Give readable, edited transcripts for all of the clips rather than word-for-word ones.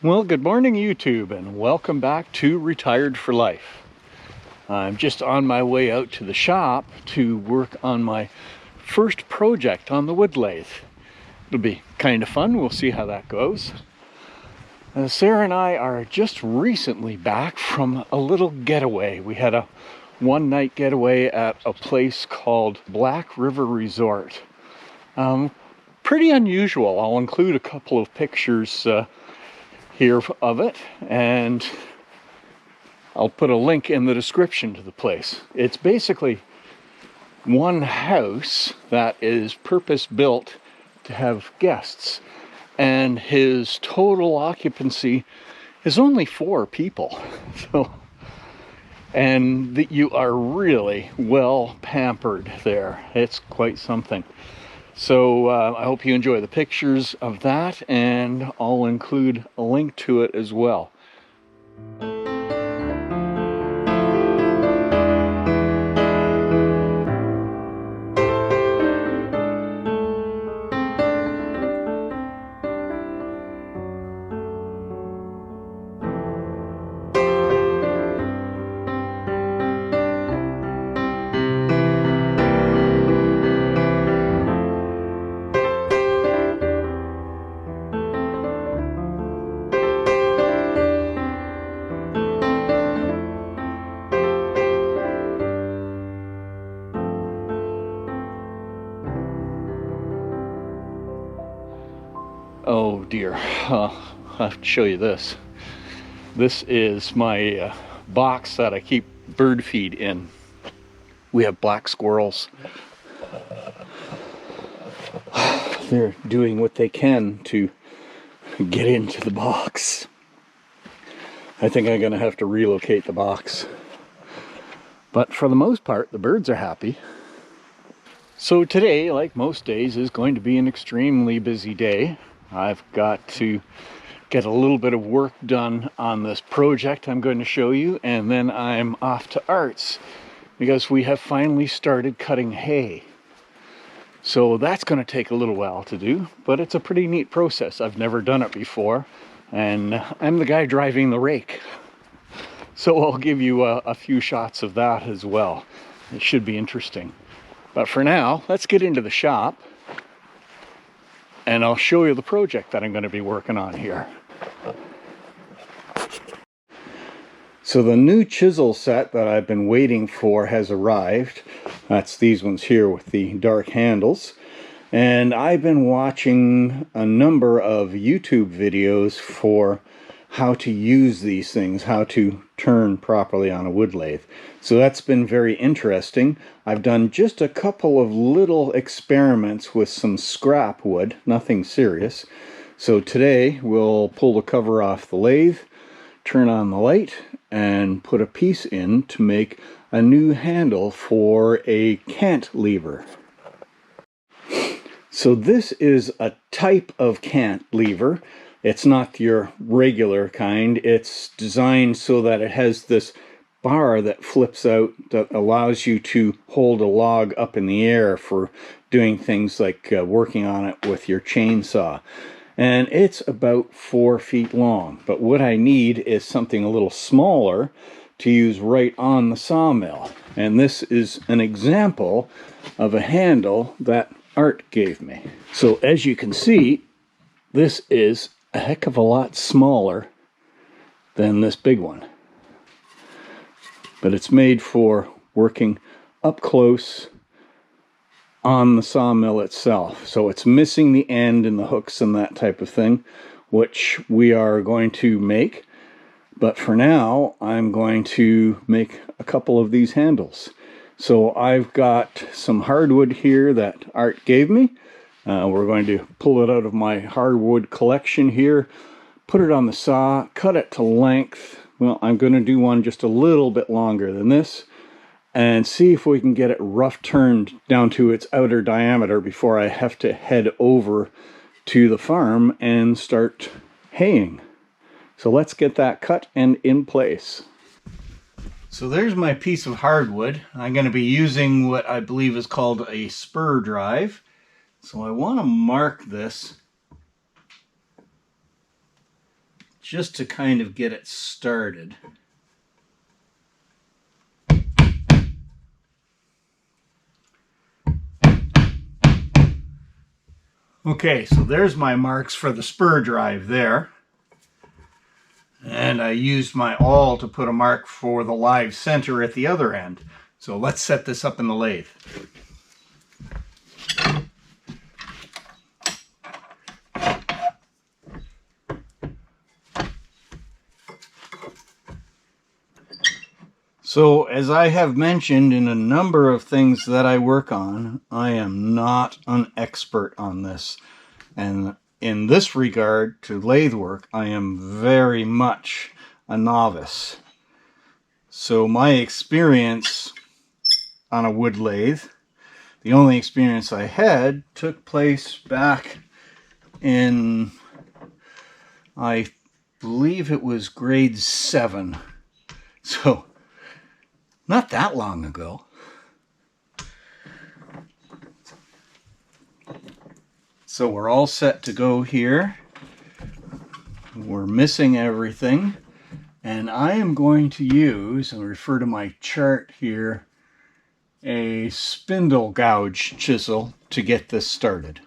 Well, good morning YouTube, and welcome back to Retired for Life. I'm just on my way out to the shop to work on my first project on the wood lathe. It'll be kind of fun. We'll see how that goes. Sarah and I are just recently back from a little getaway. We had a one-night getaway at a place called Black River Resort. Pretty unusual. I'll include a couple of pictures here of it, and I'll put a link in the description to the place. It's basically one house that is purpose-built to have guests, and his total occupancy is only 4 people. And you are really well pampered there. It's quite something. So I hope you enjoy the pictures of that, and I'll include a link to it as well. Oh dear, I'll have to show you this. This is my box that I keep bird feed in. We have black squirrels. They're doing what they can to get into the box. I think I'm gonna have to relocate the box. But for the most part, the birds are happy. So today, like most days, is going to be an extremely busy day. I've got to get a little bit of work done on this project I'm going to show you, and then I'm off to Arts because we have finally started cutting hay. So that's going to take a little while to do, but it's a pretty neat process. I've never done it before, and I'm the guy driving the rake. So I'll give you a few shots of that as well. It should be interesting. But for now, let's get into the shop, and I'll show you the project that I'm going to be working on here. So the new chisel set that I've been waiting for has arrived. That's these ones here with the dark handles. And I've been watching a number of YouTube videos for how to use these things, how to turn properly on a wood lathe. So that's been very interesting. I've done just a couple of little experiments with some scrap wood, nothing serious. So today we'll pull the cover off the lathe, turn on the light, and put a piece in to make a new handle for a cantilever. So this is a type of cantilever. It's not your regular kind. It's designed so that it has this bar that flips out that allows you to hold a log up in the air for doing things like working on it with your chainsaw. And it's about 4 feet long. But what I need is something a little smaller to use right on the sawmill. And this is an example of a handle that Art gave me. So as you can see, this is a heck of a lot smaller than this big one. But it's made for working up close on the sawmill itself. So it's missing the end and the hooks and that type of thing, which we are going to make. But for now, I'm going to make a couple of these handles. So I've got some hardwood here that Art gave me. We're going to pull it out of my hardwood collection here, put it on the saw, cut it to length. Well, I'm going to do one just a little bit longer than this, and see if we can get it rough turned down to its outer diameter before I have to head over to the farm and start haying. So let's get that cut and in place. So there's my piece of hardwood. I'm going to be using what I believe is called a spur drive. So I want to mark this just to kind of get it started. Okay, so there's my marks for the spur drive there. And I used my awl to put a mark for the live center at the other end. So let's set this up in the lathe. So, as I have mentioned in a number of things that I work on, I am not an expert on this. And in this regard to lathe work, I am very much a novice. So my experience on a wood lathe, the only experience I had, took place back in, I believe it was grade 7. So, not that long ago. So we're all set to go here. We're missing everything. And I am going to use, and refer to my chart here, a spindle gouge chisel to get this started.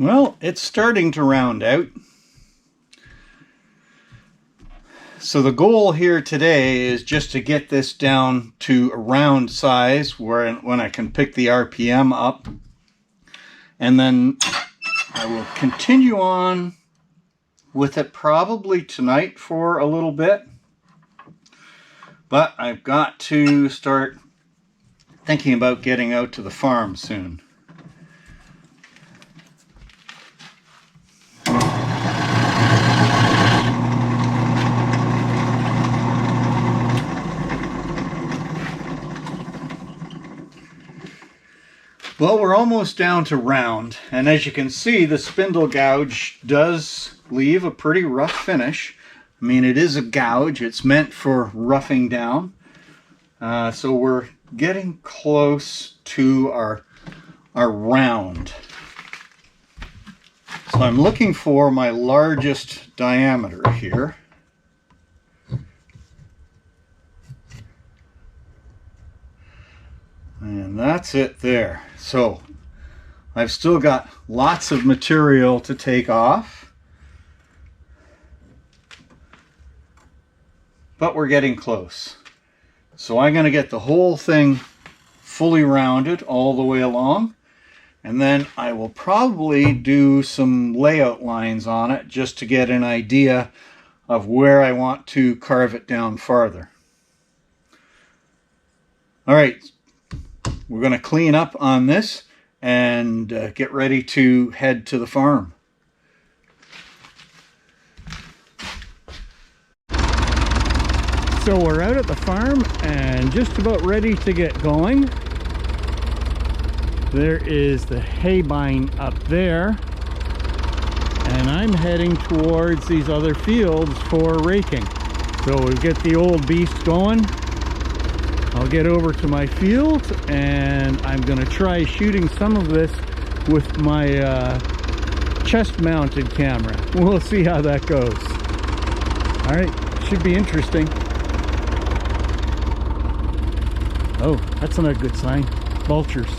Well, it's starting to round out. So the goal here today is just to get this down to a round size where when I can pick the RPM up. And then I will continue on with it probably tonight for a little bit. But I've got to start thinking about getting out to the farm soon. Well, we're almost down to round, and as you can see, the spindle gouge does leave a pretty rough finish. I mean, it is a gouge, it's meant for roughing down. So we're getting close to our round. So I'm looking for my largest diameter here. And that's it there. So I've still got lots of material to take off, but we're getting close. So I'm going to get the whole thing fully rounded all the way along, and then I will probably do some layout lines on it just to get an idea of where I want to carve it down farther. All right. We're going to clean up on this and get ready to head to the farm. So we're out at the farm and just about ready to get going. There is the hay bine up there, and I'm heading towards these other fields for raking. So we'll get the old beast going. I'll get over to my field and I'm going to try shooting some of this with my chest mounted camera. We'll see how that goes. Alright, should be interesting. Oh, that's not a good sign. Vultures.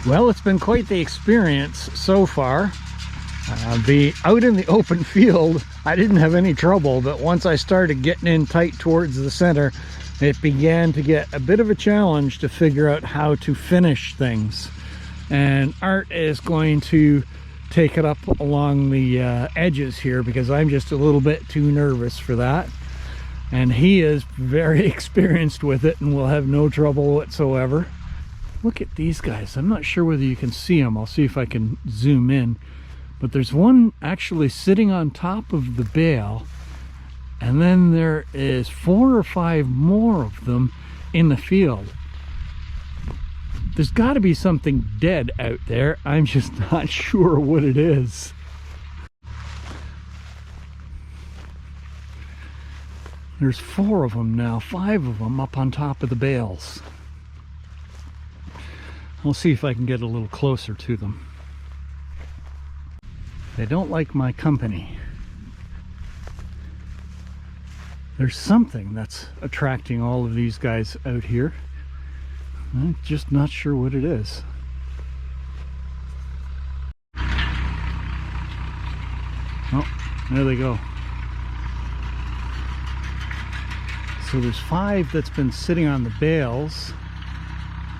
Well, it's been quite the experience so far. Out in the open field, I didn't have any trouble, but once I started getting in tight towards the center, it began to get a bit of a challenge to figure out how to finish things. And Art is going to take it up along the edges here, because I'm just a little bit too nervous for that. And he is very experienced with it and will have no trouble whatsoever. Look at these guys. I'm not sure whether you can see them. I'll see if I can zoom in. But there's one actually sitting on top of the bale, and then there is 4 or 5 more of them in the field. There's got to be something dead out there. I'm just not sure what it is. There's 4 of them now, 5 of them up on top of the bales. I'll see if I can get a little closer to them. They don't like my company. There's something that's attracting all of these guys out here. I'm just not sure what it is. Oh, there they go. So there's 5 that's been sitting on the bales,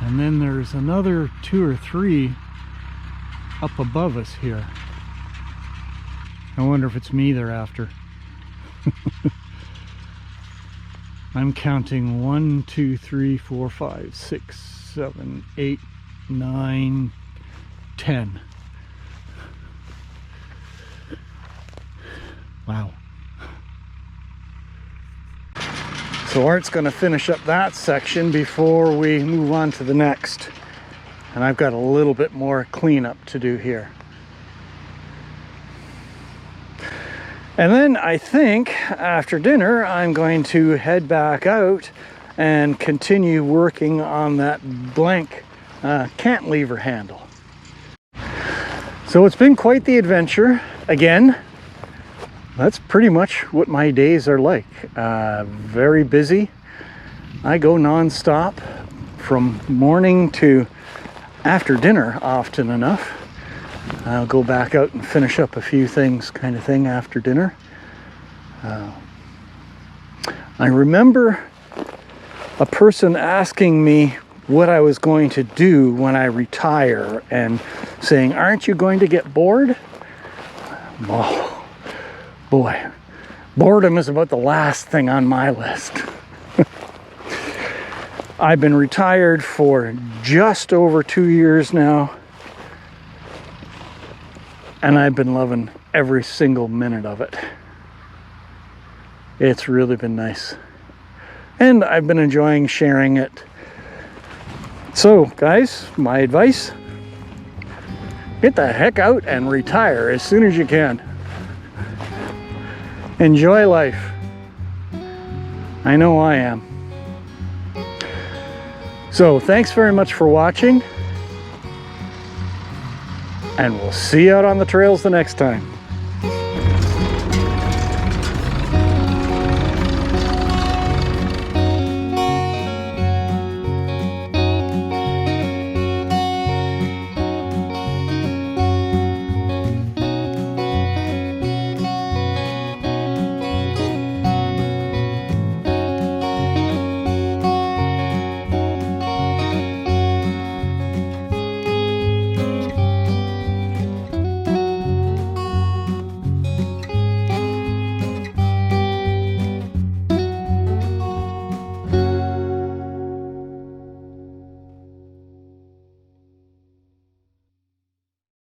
and then there's another 2 or 3 up above us here. I wonder if it's me they're after. I'm counting 1, 2, 3, 4, 5, 6, 7, 8, 9, 10. Wow. So Art's going to finish up that section before we move on to the next. And I've got a little bit more cleanup to do here. And then I think after dinner, I'm going to head back out and continue working on that blank cantilever handle. So it's been quite the adventure. Again, that's pretty much what my days are like. Very busy. I go non-stop from morning to after dinner often enough. I'll go back out and finish up a few things kind of thing after dinner. I remember a person asking me what I was going to do when I retire and saying, "Aren't you going to get bored?" Oh, boy, boredom is about the last thing on my list. I've been retired for just over 2 years now, and I've been loving every single minute of it. It's really been nice. And I've been enjoying sharing it. So, guys, my advice, get the heck out and retire as soon as you can. Enjoy life. I know I am. So, thanks very much for watching. And we'll see you out on the trails the next time.